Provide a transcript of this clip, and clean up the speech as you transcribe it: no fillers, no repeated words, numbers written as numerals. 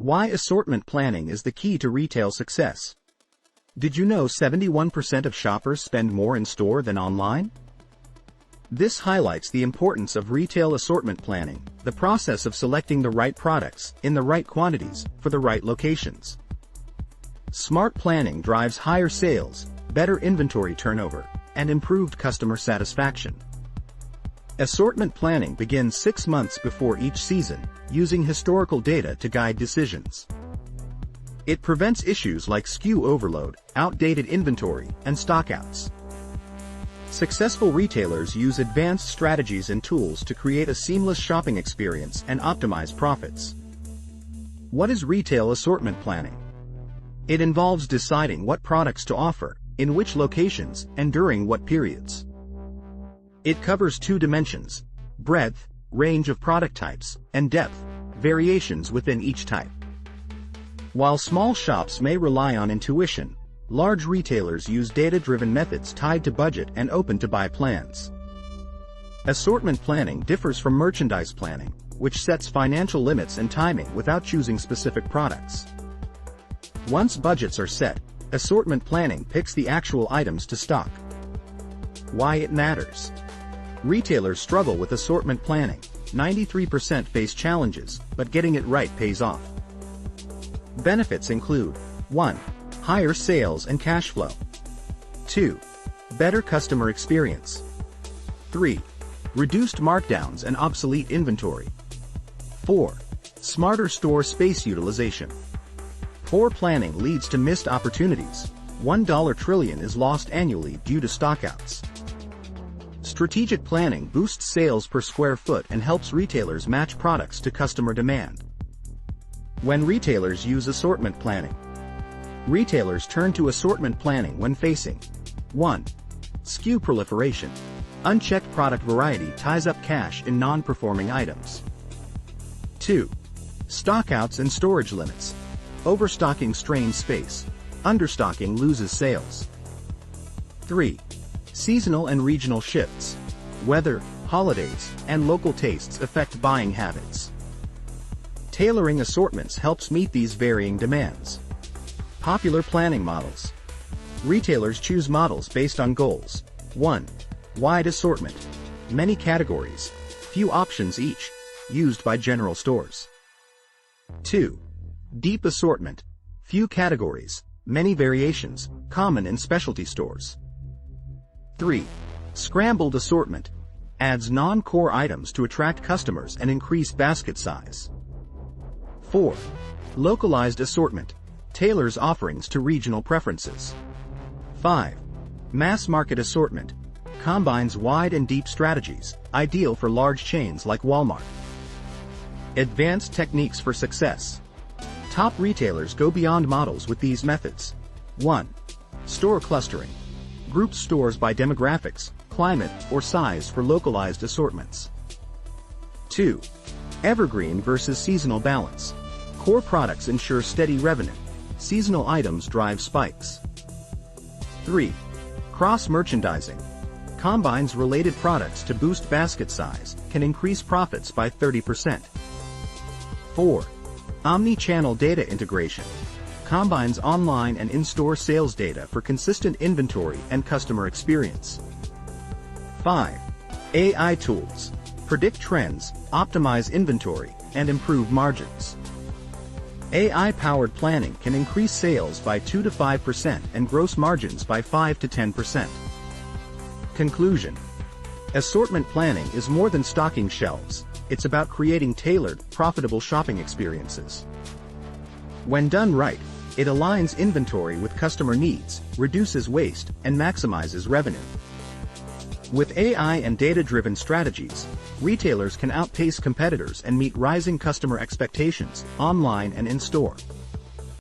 Why assortment planning is the key to retail success. Did you know 71% of shoppers spend more in store than online? This highlights the importance of retail assortment planning, the process of selecting the right products, in the right quantities, for the right locations. Smart planning drives higher sales, better inventory turnover, and improved customer satisfaction. Assortment planning begins 6 months before each season, using historical data to guide decisions. It prevents issues like SKU overload, outdated inventory, and stockouts. Successful retailers use advanced strategies and tools to create a seamless shopping experience and optimize profits. What is retail assortment planning? It involves deciding what products to offer, in which locations, and during what periods. It covers 2 dimensions: breadth, range of product types, and depth, variations within each type. While small shops may rely on intuition, large retailers use data-driven methods tied to budget and open-to-buy plans. Assortment planning differs from merchandise planning, which sets financial limits and timing without choosing specific products. Once budgets are set, assortment planning picks the actual items to stock. Why it matters. Retailers struggle with assortment planning. 93% face challenges, but getting it right pays off. Benefits include: 1. Higher sales and cash flow. 2. Better customer experience. 3. Reduced markdowns and obsolete inventory. 4. Smarter store space utilization. Poor planning leads to missed opportunities. $1 trillion is lost annually due to stockouts. Strategic planning boosts sales per square foot and helps retailers match products to customer demand. When retailers use assortment planning. Retailers turn to assortment planning when facing: 1. SKU proliferation. Unchecked product variety ties up cash in non-performing items. 2. Stockouts and storage limits. Overstocking strains space. Understocking loses sales. 3. Seasonal and regional shifts. Weather, holidays, and local tastes affect buying habits. Tailoring assortments helps meet these varying demands. Popular planning models. Retailers choose models based on goals. 1. Wide assortment. Many categories, few options each, used by general stores. 2. Deep assortment. Few categories, many variations, common in specialty stores. 3. Scrambled assortment. Adds non-core items to attract customers and increase basket size. 4. Localized assortment. Tailors offerings to regional preferences. 5. Mass market assortment. Combines wide and deep strategies, ideal for large chains like Walmart. Advanced techniques for success. Top retailers go beyond models with these methods. 1. Store clustering. Groups stores by demographics, climate, or size for localized assortments. 2. Evergreen versus seasonal balance. Core products ensure steady revenue. Seasonal items drive spikes. 3. Cross-merchandising. Combines related products to boost basket size, can increase profits by 30%. 4. Omni-channel data integration. Combines online and in-store sales data for consistent inventory and customer experience. 5. AI tools. Predict trends, optimize inventory, and improve margins. AI-powered planning can increase sales by 2 to 5% and gross margins by 5 to 10%. Conclusion. Assortment planning is more than stocking shelves. It's about creating tailored, profitable shopping experiences. When done right, it aligns inventory with customer needs, reduces waste, and maximizes revenue. With AI and data-driven strategies, retailers can outpace competitors and meet rising customer expectations, online and in-store.